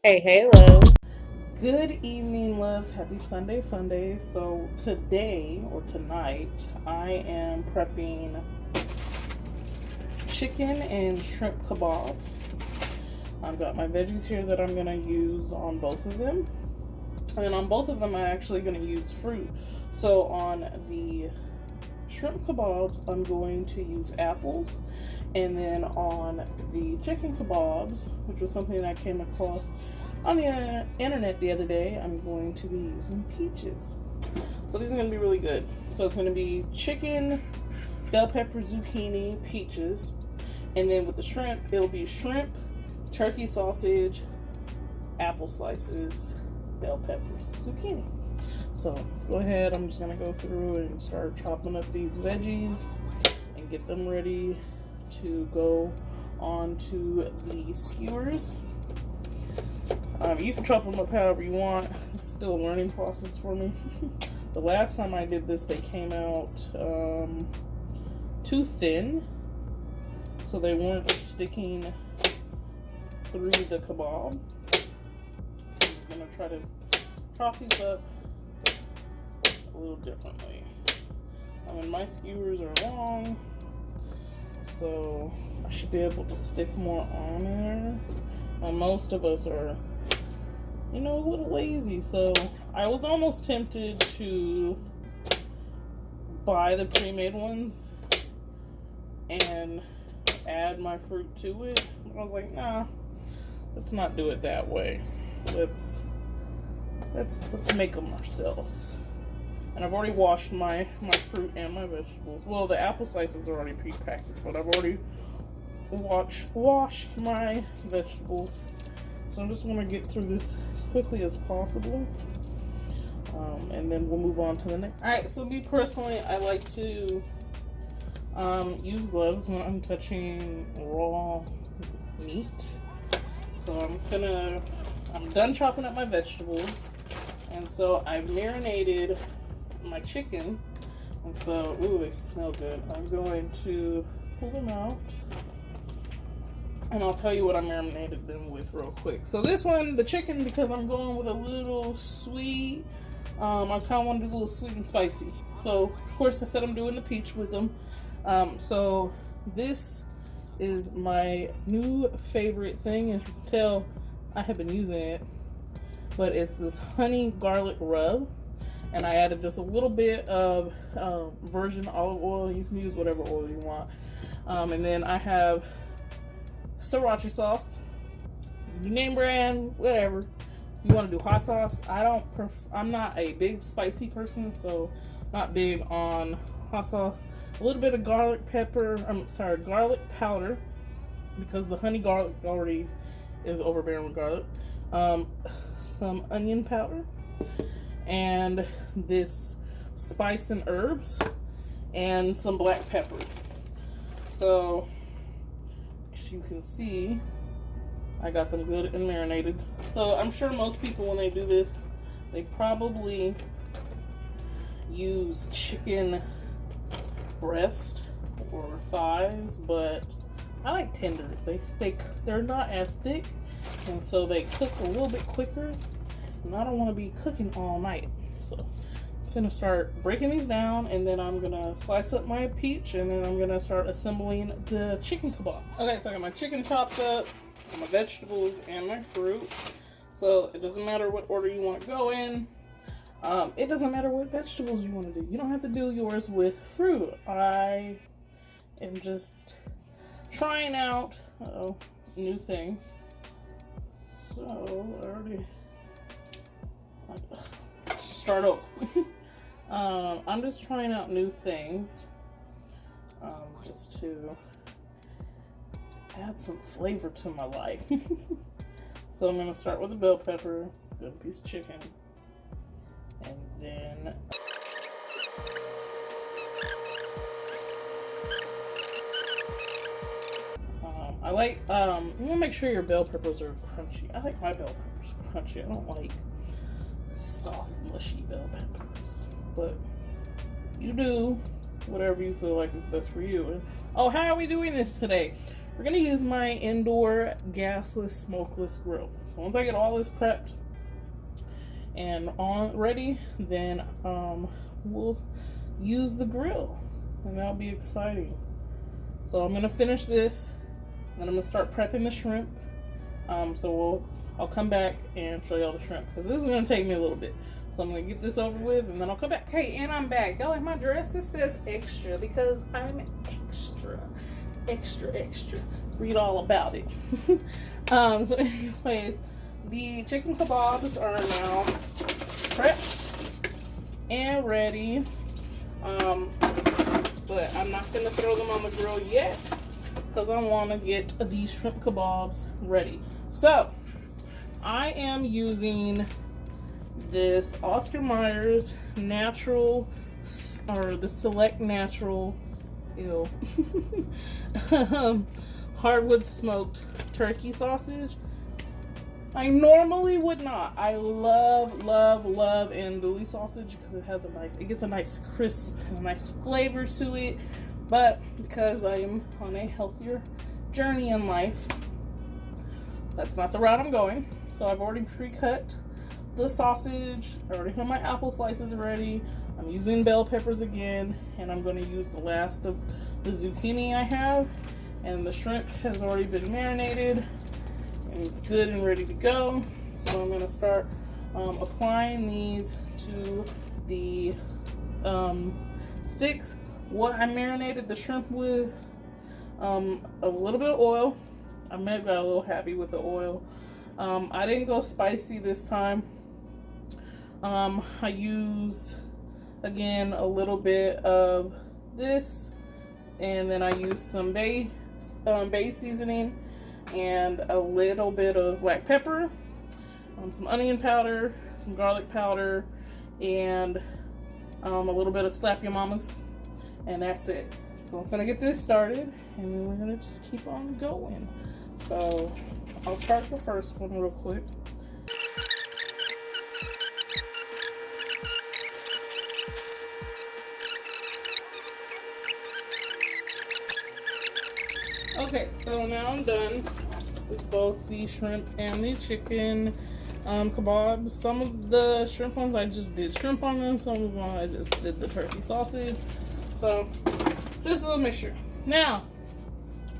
Hey, hey, love. Good evening, loves. Happy Sunday, fun day. So today or tonight, I am prepping chicken and shrimp kebabs. I've got my veggies here that I'm gonna use on both of them, and on both of them, I'm actually gonna use fruit. So on the shrimp kebabs, I'm going to use apples, and then on the chicken kebabs, which was something I came across on the internet the other day, I'm going to be using peaches. So these are going to be really good. So it's going to be chicken, bell pepper, zucchini, peaches, and then with the shrimp, it'll be shrimp, turkey sausage, apple slices, bell peppers, zucchini. So let's go ahead. I'm just going to go through and start chopping up these veggies and get them ready to go onto the skewers. You can chop them up however you want. It's still a learning process for me. The last time I did this, they came out too thin, so they weren't sticking through the kebab. So I'm going to try to chop these up a little differently. I mean, my skewers are long, so I should be able to stick more on there. Most of us are, a little lazy, so I was almost tempted to buy the pre-made ones and add my fruit to it. I was like, nah, let's not do it that way. Let's make them ourselves. And I've already washed my fruit and my vegetables. Well, the apple slices are already pre-packaged, but I've already washed my vegetables. So I just want to get through this as quickly as possible, and then we'll move on to the next. Alright, so me personally, I like to use gloves when I'm touching raw meat. So I'm done chopping up my vegetables, and so I've marinated my chicken, and so, ooh, they smell good. I'm going to pull them out, and I'll tell you what I marinated them with real quick. So this one, the chicken, because I'm going with a little sweet, I kind of want to do a little sweet and spicy. So, of course, I said I'm doing the peach with them. So this is my new favorite thing. As you can tell, I have been using it. But it's this honey garlic rub. And I added just a little bit of virgin olive oil. You can use whatever oil you want. And then I have sriracha sauce, name brand, whatever. If you want to do hot sauce, I'm not a big spicy person, so not big on hot sauce. A little bit of garlic powder, because the honey garlic already is overbearing with garlic. Some onion powder, and this spice and herbs, and some black pepper. So as you can see, I got them good and marinated. So I'm sure most people, when they do this, they probably use chicken breast or thighs, but I like tenders. They're not as thick, and so they cook a little bit quicker, and I don't want to be cooking all night. So I'm gonna start breaking these down, and then I'm gonna slice up my peach, and then I'm gonna start assembling the chicken kebab. Okay, so I got my chicken chopped up, my vegetables, and my fruit. So it doesn't matter what order you want to go in. It doesn't matter what vegetables you want to do. You don't have to do yours with fruit. I am just trying out new things. So I already start over. I'm just trying out new things, just to add some flavor to my life. So I'm going to start with the bell pepper, then a piece of chicken, and then I like, you want to make sure your bell peppers are crunchy. I like my bell peppers crunchy. I don't like soft, mushy bell peppers. But you do whatever you feel like is best for you. And, oh, how are we doing this today? we're gonna use my indoor gasless smokeless grill. So once I get all this prepped and ready, then we'll use the grill, and that'll be exciting. So I'm gonna finish this, and then I'm gonna start prepping the shrimp. I'll come back and show y'all the shrimp, because this is gonna take me a little bit. So I'm gonna get this over with, and then I'll come back. Hey, and I'm back. Y'all like my dress? It says extra because I'm extra. Read all about it. So anyways, the chicken kebabs are now prepped and ready. But I'm not gonna throw them on the grill yet because I want to get these shrimp kebabs ready. So I am using this Oscar Mayer natural, or the Select Natural, hardwood smoked turkey sausage. I normally would not. I love andouille sausage because it gets a nice crisp and a nice flavor to it. But because I am on a healthier journey in life, that's not the route I'm going. So I've already pre-cut the sausage. I already have my apple slices ready. I'm using bell peppers again, and I'm going to use the last of the zucchini I have. And the shrimp has already been marinated, and it's good and ready to go. So I'm going to start applying these to the sticks. What I marinated the shrimp with, a little bit of oil. I may have got a little happy with the oil. I didn't go spicy this time. I used, again, a little bit of this, and then I used some bay seasoning and a little bit of black pepper, some onion powder, some garlic powder, and a little bit of Slap Your Mamas, and that's it. So I'm gonna get this started, and then we're gonna just keep on going. So I'll start the first one real quick. Okay, so now I'm done with both the shrimp and the chicken kebabs. Some of the shrimp ones I just did shrimp on them, some of them I just did the turkey sausage. So just a little mixture. Now,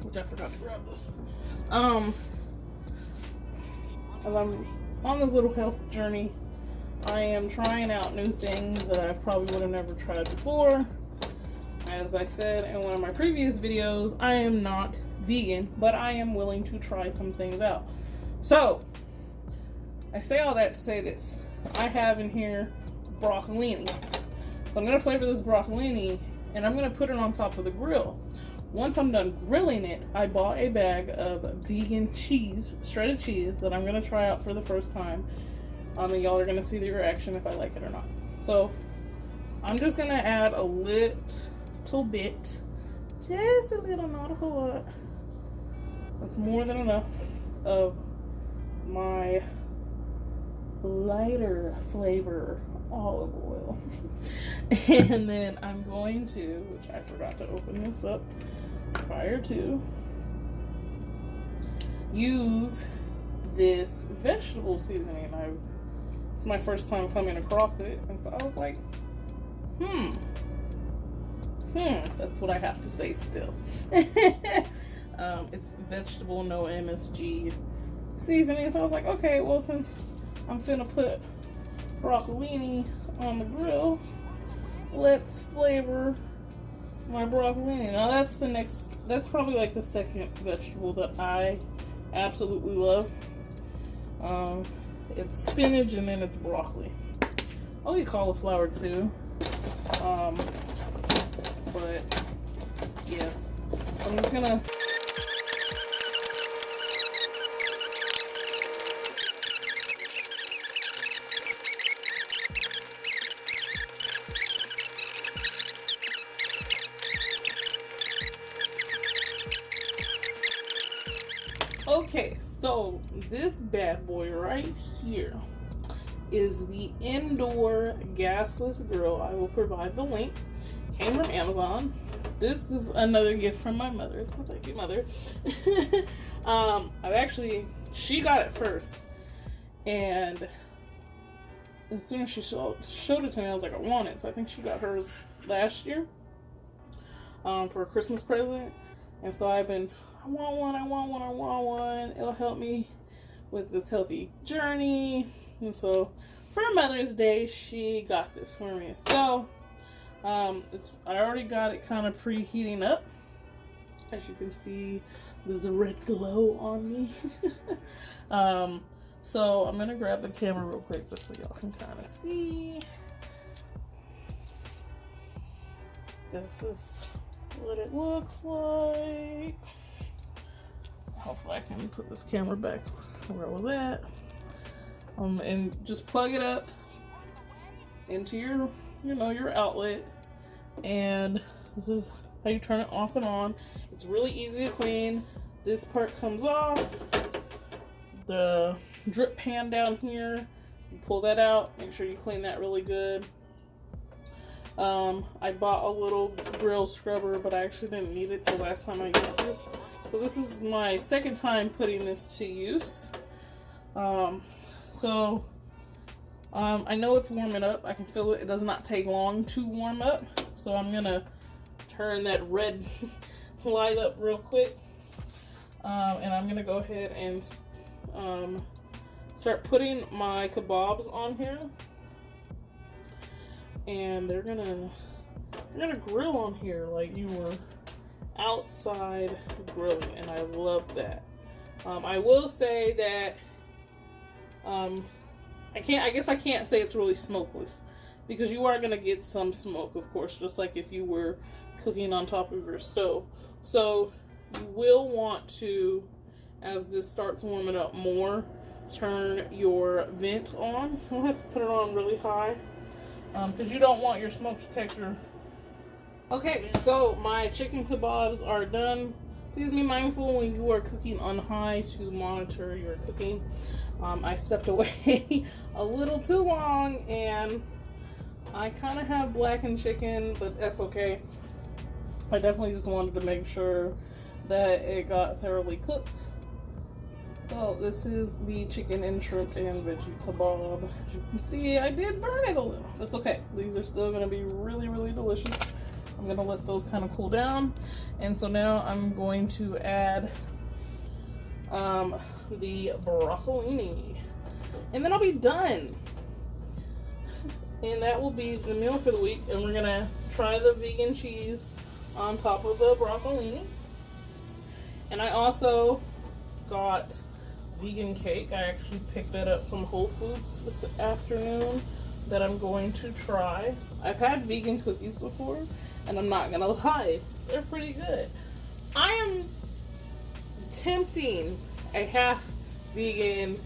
which I forgot to grab this. As I'm on this little health journey, I am trying out new things that I probably would have never tried before. As I said in one of my previous videos, I am not vegan, but I am willing to try some things out. So, I say all that to say this. I have in here broccolini. So I'm going to flavor this broccolini, and I'm going to put it on top of the grill. Once I'm done grilling it, I bought a bag of vegan cheese, shredded cheese, that I'm going to try out for the first time. And y'all are going to see the reaction if I like it or not. So, I'm just going to add a little bit, just a little, not a whole lot. That's more than enough of my lighter flavor olive oil. And then I'm going to, which I forgot to open this up prior to, use this vegetable seasoning. It's my first time coming across it, and so I was like, that's what I have to say still. It's vegetable, no MSG seasoning. So I was like, okay, well, since I'm finna put broccolini on the grill, let's flavor my broccolini. Now that's probably like the second vegetable that I absolutely love. It's spinach, and then it's broccoli. I'll eat cauliflower too. But yes, I'm just gonna okay, so this bad boy right here is the indoor gasless grill. I will provide the link. Came from Amazon. this is another gift from my mother. So thank you, Mother. She got it first. And as soon as she showed it to me, I was like, I want it. So I think she got hers last year for a Christmas present. And so I've been, I want one. It'll help me with this healthy journey. And so for Mother's Day, she got this for me. So I already got it kind of preheating up. As you can see, there's a red glow on me. So I'm gonna grab the camera real quick just so y'all can kind of see. This is what it looks like. Hopefully I can put this camera back where it was at. And just plug it up into your, your outlet. And this is how you turn it off and on. It's really easy to clean. This part comes off. The drip pan down here, you pull that out, make sure you clean that really good. I bought a little grill scrubber, but I actually didn't need it the last time I used this. So this is my second time putting this to use. I know it's warming up. I can feel it. It does not take long to warm up. So I'm gonna turn that red light up real quick. And I'm gonna go ahead and start putting my kebabs on here, and they're gonna grill on here like you were outside grilling, and I love that. I will say that I guess I can't say it's really smokeless, because you are gonna get some smoke, of course, just like if you were cooking on top of your stove. So you will want to, as this starts warming up more, turn your vent on. You don't have to put it on really high, because you don't want your smoke detector. Okay, so my chicken kebabs are done. Please be mindful when you are cooking on high to monitor your cooking. I stepped away a little too long, and I kind of have blackened chicken, but that's okay. I definitely just wanted to make sure that it got thoroughly cooked. So this is the chicken and shrimp and veggie kebab. As you can see, I did burn it a little. That's okay. These are still going to be really, really delicious. I'm going to let those kind of cool down. And so now I'm going to add the broccolini. And then I'll be done. And that will be the meal for the week. And we're going to try the vegan cheese on top of the broccolini. And I also got vegan cake. I actually picked that up from Whole Foods this afternoon that I'm going to try. I've had vegan cookies before, and I'm not gonna lie, they're pretty good. I am tempting a half vegan,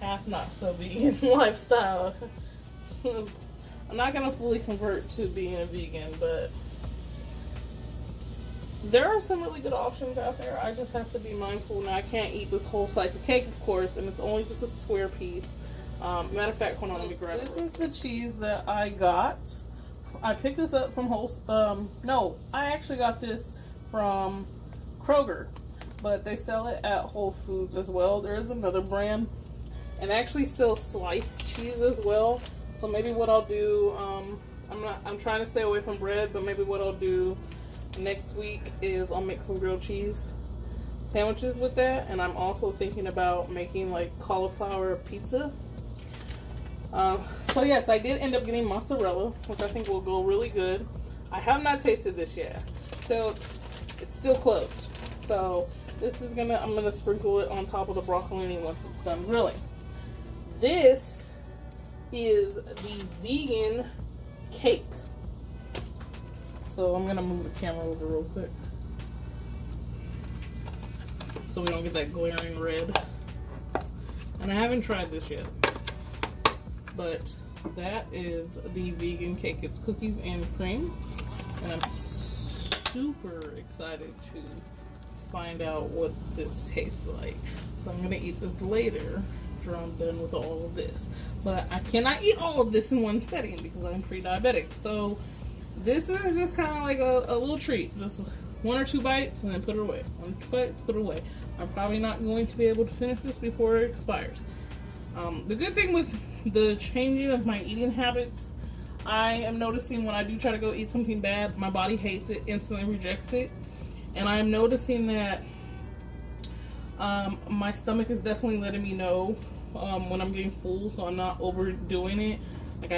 half not so vegan lifestyle. I'm not gonna fully convert to being a vegan, but there are some really good options out there. I just have to be mindful. Now, I can't eat this whole slice of cake, of course, and it's only just a square piece. Matter of fact, hold on, let me grab it. This is the cheese that I got. I picked this up from no, I actually got this from Kroger, but they sell it at Whole Foods as well. There is another brand, and they actually sell sliced cheese as well. So maybe what I'll do, I'm trying to stay away from bread, but maybe what I'll do next week is I'll make some grilled cheese sandwiches with that, and I'm also thinking about making like cauliflower pizza. So yes, I did end up getting mozzarella, which I think will go really good. I have not tasted this yet, so it's still closed. So this is I'm gonna sprinkle it on top of the broccolini once it's done grilling. This is the vegan cake. So I'm gonna move the camera over real quick so we don't get that glaring red. And I haven't tried this yet, but that is the vegan cake. It's cookies and cream, and I'm super excited to find out what this tastes like. So I'm gonna eat this later after I'm done with all of this. But I cannot eat all of this in one setting because I'm pre-diabetic. So This is just kind of like a little treat. Just 1 or 2 bites and then put it away. 1 or 2 bites, put it away. I'm probably not going to be able to finish this before it expires. The good thing with the changing of my eating habits, I am noticing when I do try to go eat something bad, my body hates it, instantly rejects it. And I am noticing that my stomach is definitely letting me know when I'm getting full, so I'm not overdoing it. Like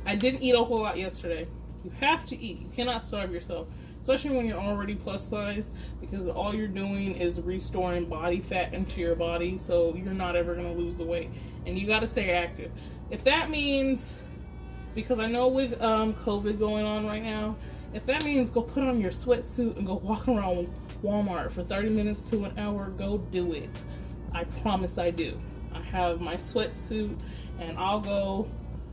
I didn't eat a whole lot yesterday. You have to eat. You cannot starve yourself, especially when you're already plus size, because all you're doing is restoring body fat into your body, so you're not ever going to lose the weight. And you got to stay active. If that means, because I know with COVID going on right now, if that means go put on your sweatsuit and go walk around Walmart for 30 minutes to an hour, go do it. I promise I do. I have my sweatsuit and I'll go.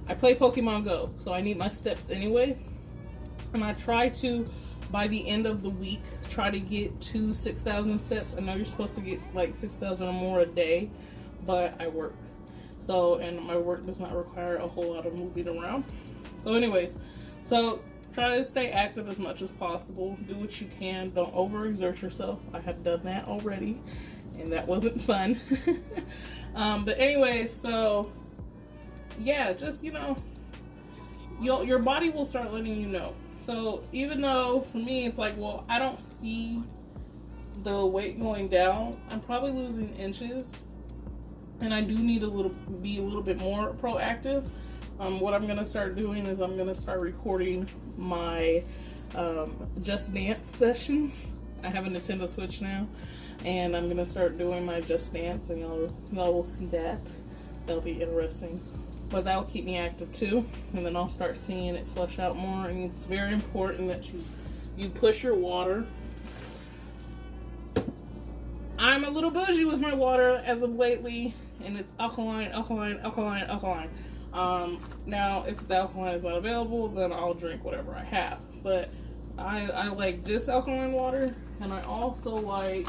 I play Pokemon Go, so I need my steps anyways. And I try to, by the end of the week, try to get to 6,000 steps. I know you're supposed to get like 6,000 or more a day, but I work. So, and my work does not require a whole lot of moving around. So anyways, so try to stay active as much as possible. Do what you can. Don't overexert yourself. I have done that already, and that wasn't fun. But anyway, so yeah, just, you know, your body will start letting you know. So even though for me it's like, well, I don't see the weight going down, I'm probably losing inches, and I do need be a little bit more proactive. What I'm gonna start doing is I'm gonna start recording my Just Dance sessions. I have a Nintendo Switch now, and I'm gonna start doing my Just Dance, and y'all will see that. That'll be interesting. But that will keep me active too, and then I'll start seeing it flush out more. And it's very important that you push your water. I'm a little bougie with my water as of lately, and it's alkaline. Now, if the alkaline is not available, then I'll drink whatever I have. But I like this alkaline water, and I also like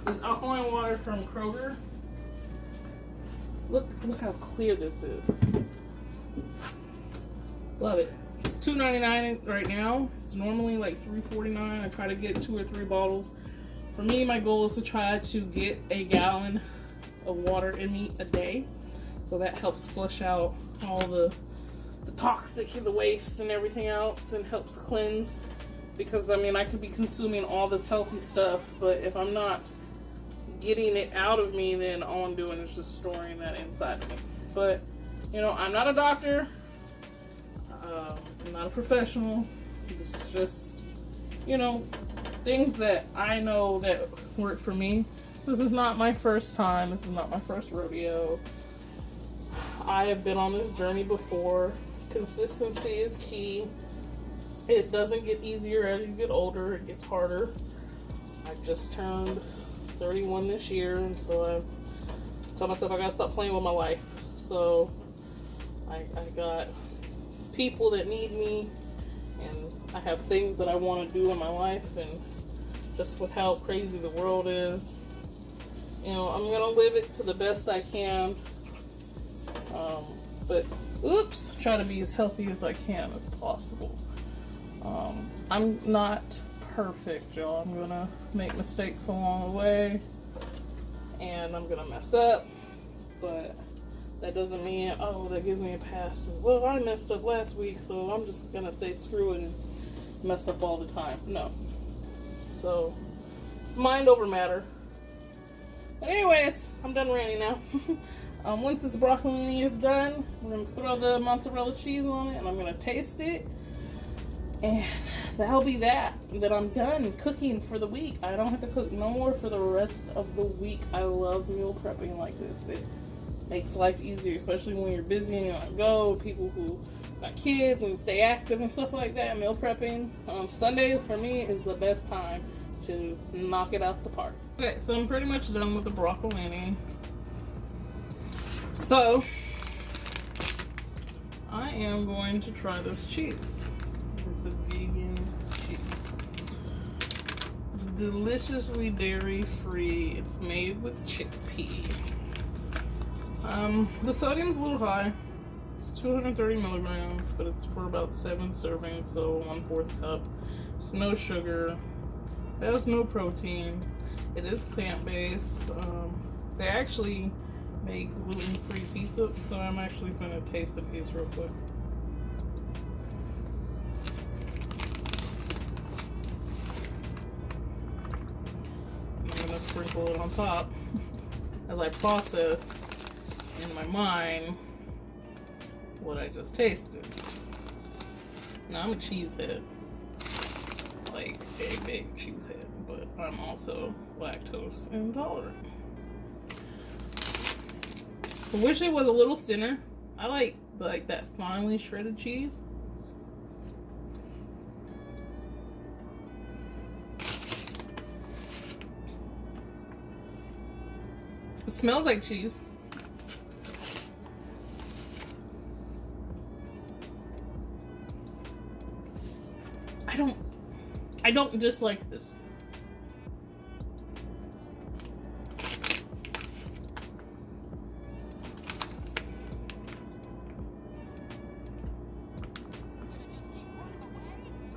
this alkaline water from Kroger. Look how clear this is. Love it. It's $2.99 right now. It's normally like $3.49. I try to get 2 or 3 bottles. For me, my goal is to try to get a gallon of water in me a day. So that helps flush out all the toxic and the waste and everything else, and helps cleanse. Because I mean, I could be consuming all this healthy stuff, but if I'm not getting it out of me, then all I'm doing is just storing that inside of me. But you know, I'm not a doctor. I'm not a professional. It's just, you know, things that I know that work for me. This is not my first time. This is not my first rodeo. I have been on this journey before. Consistency is key. It doesn't get easier as you get older. It gets harder. I just turned 31 this year, and so I told myself I gotta stop playing with my life. So I got people that need me, and I have things that I want to do in my life, and just with how crazy the world is, you know, I'm gonna live it to the best I can. But try to be as healthy as I can as possible. I'm not perfect, y'all. I'm gonna make mistakes along the way, and I'm gonna mess up, but that doesn't mean, oh, that gives me a pass. Well, I messed up last week, so I'm just gonna say screw it and mess up all the time. No. So it's mind over matter. But anyways, I'm done ranting now. Once this broccolini is done, we're gonna throw the mozzarella cheese on it, and I'm gonna taste it. And that'll be that I'm done cooking for the week. I don't have to cook no more for the rest of the week. I love meal prepping like this. It makes life easier, especially when you're busy and you're on the go. People who got kids and stay active and stuff like that. Meal prepping Sundays for me is the best time to knock it out the park. Okay, so I'm pretty much done with the broccolini. So I am going to try this cheese. It's a vegan cheese. Deliciously dairy-free. It's made with chickpea. The sodium's a little high. It's 230 milligrams, but it's for about 7 servings, so 1/4 cup. It's no sugar. It has no protein. It is plant-based. They actually make gluten-free pizza, so I'm actually gonna taste the piece real quick. I'm gonna sprinkle it on top as I process in my mind what I just tasted. Now, I'm a cheesehead, like a big cheesehead, but I'm also lactose intolerant. I wish it was a little thinner. I like that finely shredded cheese. It smells like cheese. I don't dislike this.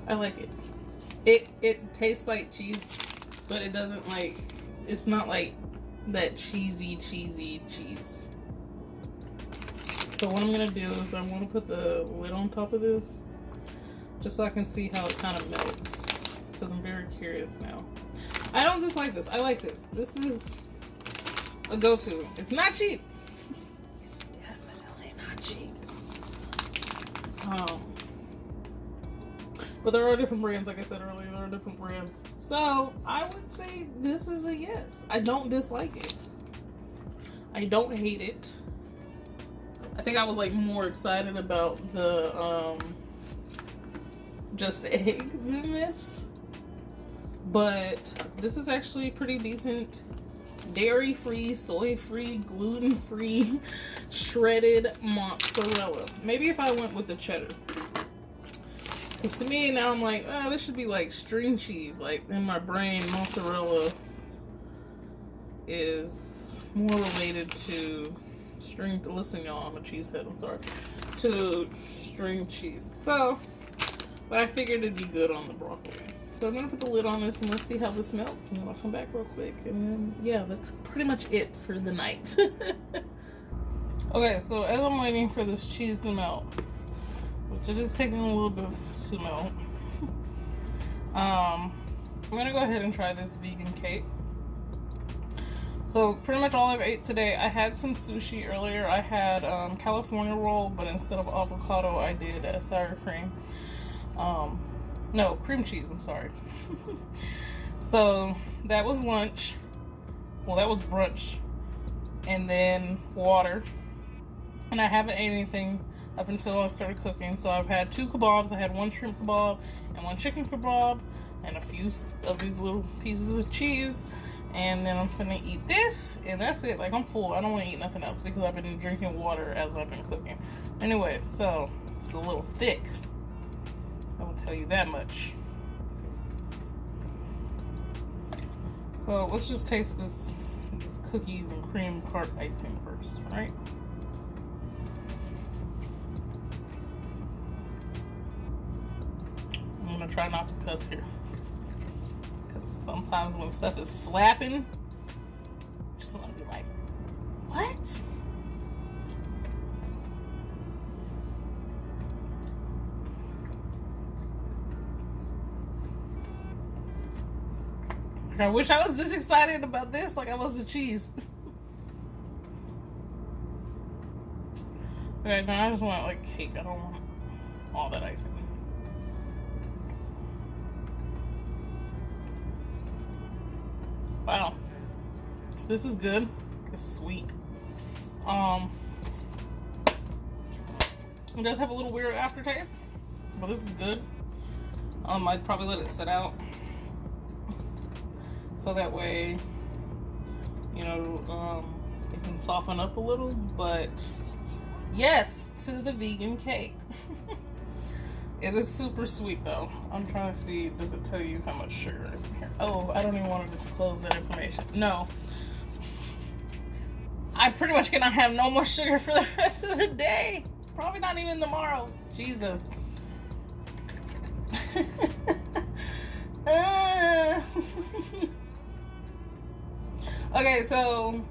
I like it. It tastes like cheese, but it doesn't like, it's not like that cheesy cheese. So what I'm gonna do is I'm gonna put the lid on top of this just so I can see how it kind of melts, because I'm very curious now. I don't dislike this. I like this. This is a go-to. It's not cheap. It's definitely not cheap. But there are different brands, like I said earlier, there are different brands. So I would say this is a yes. I don't dislike it. I don't hate it. I think I was like more excited about the just egg than this. But this is actually pretty decent. Dairy-free, soy-free, gluten-free, shredded mozzarella. Maybe if I went with the cheddar. Because to me, now I'm like, oh, this should be like string cheese. Like, in my brain, mozzarella is more related to string. Listen, y'all, I'm a cheesehead, I'm sorry. To string cheese. So, but I figured it'd be good on the broccoli. So I'm going to put the lid on this and let's see how this melts. And then I'll come back real quick. And then, yeah, that's pretty much it for the night. Okay, so as I'm waiting for this cheese to melt, which it is taking a little bit to melt, I'm gonna go ahead and try this vegan cake. So pretty much all I've ate today, I had some sushi earlier. I had California roll, but instead of avocado, I did sour cream. No, cream cheese, I'm sorry. So that was lunch. Well, that was brunch. And then water. And I haven't ate anything up until I started cooking. So I've had 2 kebabs. I had 1 shrimp kebab and 1 chicken kebab and a few of these little pieces of cheese. And then I'm gonna eat this, and that's it. Like, I'm full. I don't want to eat nothing else because I've been drinking water as I've been cooking. Anyway, so it's a little thick. I will tell you that much. So let's just taste this cookies and cream tart icing first, right? I'm gonna try not to cuss here, because sometimes when stuff is slapping, just want to be like, what? I wish I was this excited about this like I was the cheese. Okay, now I just want like cake. I don't want all that icing. Wow. This is good. It's sweet. It does have a little weird aftertaste, but this is good. I'd probably let it sit out. So that way, you know, it can soften up a little. But yes, to the vegan cake. It is super sweet though. I'm trying to see, does it tell you how much sugar is in here? Oh, I don't even want to disclose that information. No. I pretty much cannot have no more sugar for the rest of the day. Probably not even tomorrow. Jesus. Okay, so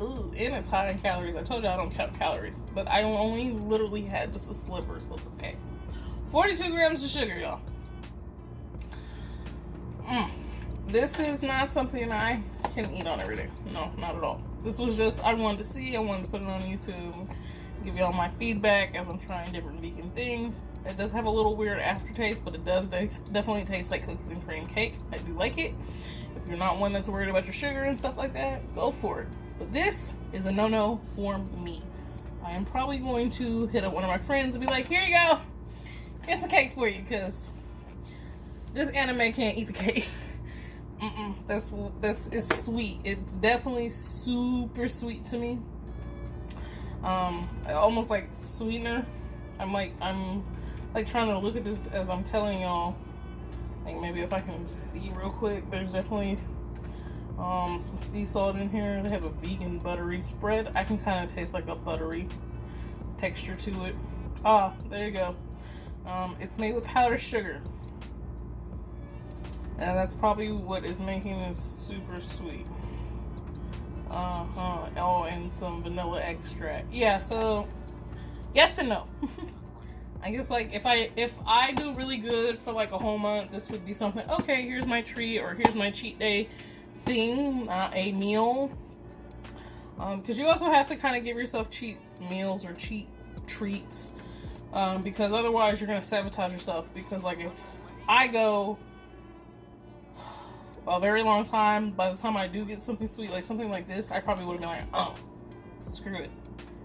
ooh, and it's high in calories. I told you I don't count calories, but I only literally had just a sliver, so it's okay. 42 grams of sugar, y'all. This is not something I can eat on every day. No, not at all. This was just, I wanted to see, I wanted to put it on YouTube, give y'all my feedback as I'm trying different vegan things. It does have a little weird aftertaste, but it does definitely taste like cookies and cream cake. I do like it. If you're not one that's worried about your sugar and stuff like that, go for it. But this is a no-no for me. I am probably going to hit up one of my friends and be like, here you go. Here's the cake for you, because this anime can't eat the cake. This is sweet. It's definitely super sweet to me. Almost like sweetener. I'm like trying to look at this as I'm telling y'all. Like maybe if I can just see real quick. There's definitely some sea salt in here. They have a vegan buttery spread. I can kind of taste like a buttery texture to it. Ah, there you go. It's made with powdered sugar. And that's probably what is making this super sweet. Oh, and some vanilla extract. Yeah, so yes and no. I guess like if I do really good for like a whole month, this would be something, okay, here's my treat or here's my cheat day thing, not a meal. Because you also have to kind of give yourself cheat meals or cheat treats. Because otherwise you're gonna sabotage yourself. Because like if I go a very long time, by the time I do get something sweet, like something like this, I probably would have been like, oh, screw it.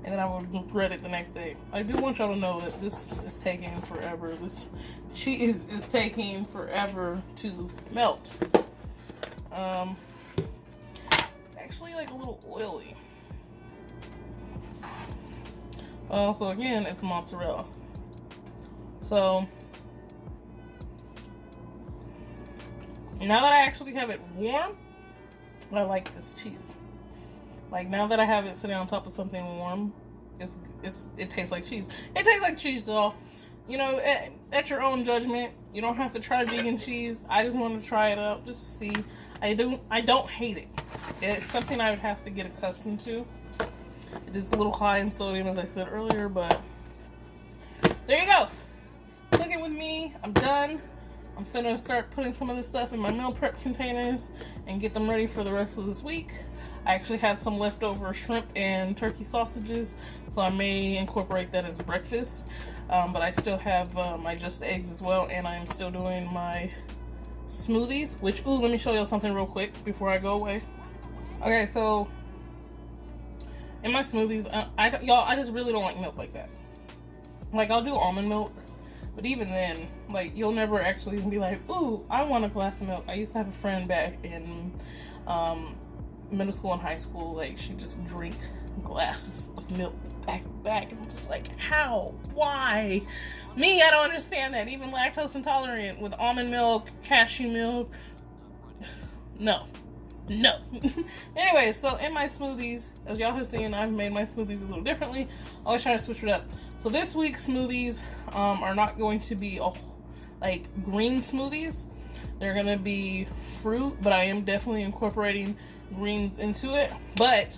And then I would regret it the next day. I do want y'all to know that this is taking forever. This cheese is taking forever to melt. It's actually like a little oily. So again, it's mozzarella. So now that I actually have it warm, I like this cheese. Like now that I have it sitting on top of something warm, it tastes like cheese. It tastes like cheese, though. You know, at your own judgment. You don't have to try vegan cheese. I just want to try it out just to see. I don't hate it. It's something I would have to get accustomed to. It is a little high in sodium, as I said earlier, but there you go. Cooking with me. I'm done. I'm finna start putting some of this stuff in my meal prep containers and get them ready for the rest of this week. I actually had some leftover shrimp and turkey sausages, so I may incorporate that as breakfast. But I still have my just eggs as well, and I am still doing my smoothies, which, ooh, let me show you something real quick before I go away. Okay, so in my smoothies, I just really don't like milk like that. Like, I'll do almond milk, but even then, like, you'll never actually be like, ooh, I want a glass of milk. I used to have a friend back in middle school and high school, like, she just drink glasses of milk back to back, and I'm just like, how? Why? Me, I don't understand that. Even lactose intolerant with almond milk, cashew milk, no. Anyway, so in my smoothies, as y'all have seen, I've made my smoothies a little differently. I always try to switch it up. So this week's smoothies are not going to be like green smoothies. They're gonna be fruit, but I am definitely incorporating greens into it. But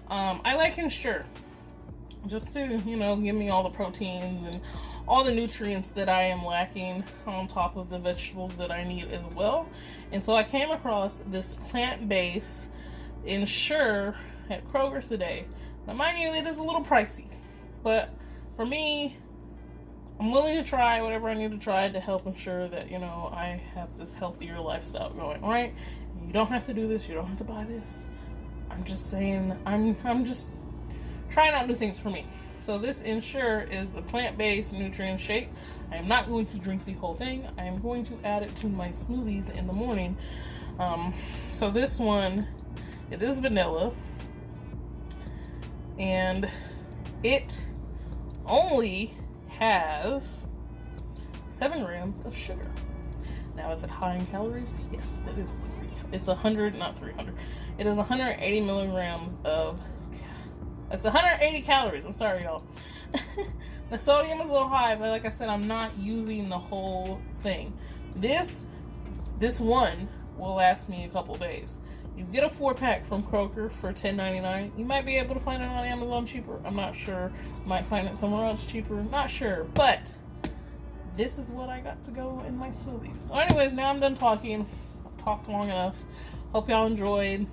I like Ensure, just to, you know, give me all the proteins and all the nutrients that I am lacking on top of the vegetables that I need as well. And so I came across this plant-based Ensure at Kroger today. Now mind you, it is a little pricey, but for me, I'm willing to try whatever I need to try to help ensure that, you know, I have this healthier lifestyle going, right? You don't have to do this, you don't have to buy this. I'm just saying, I'm just trying out new things for me. So this Ensure is a plant-based nutrient shake. I am not going to drink the whole thing. I am going to add it to my smoothies in the morning. So this one, it is vanilla, and it only has 7 grams of sugar. Now, is it high in calories? Yes, it is 3. It's 100, not 300. It is 180 milligrams of It's 180 calories. I'm sorry, y'all. The sodium is a little high, but like I said, I'm not using the whole thing. This one will last me a couple days. You get a 4-pack from Kroger for $10.99. You might be able to find it on Amazon cheaper. I'm not sure. Might find it somewhere else cheaper. Not sure. But this is what I got to go in my smoothies. So anyways, now I'm done talking. I've talked long enough. Hope y'all enjoyed.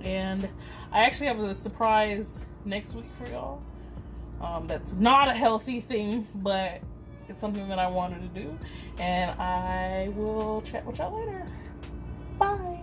And I actually have a surprise next week for y'all. That's not a healthy thing, but it's something that I wanted to do. And I will chat with y'all later. Bye.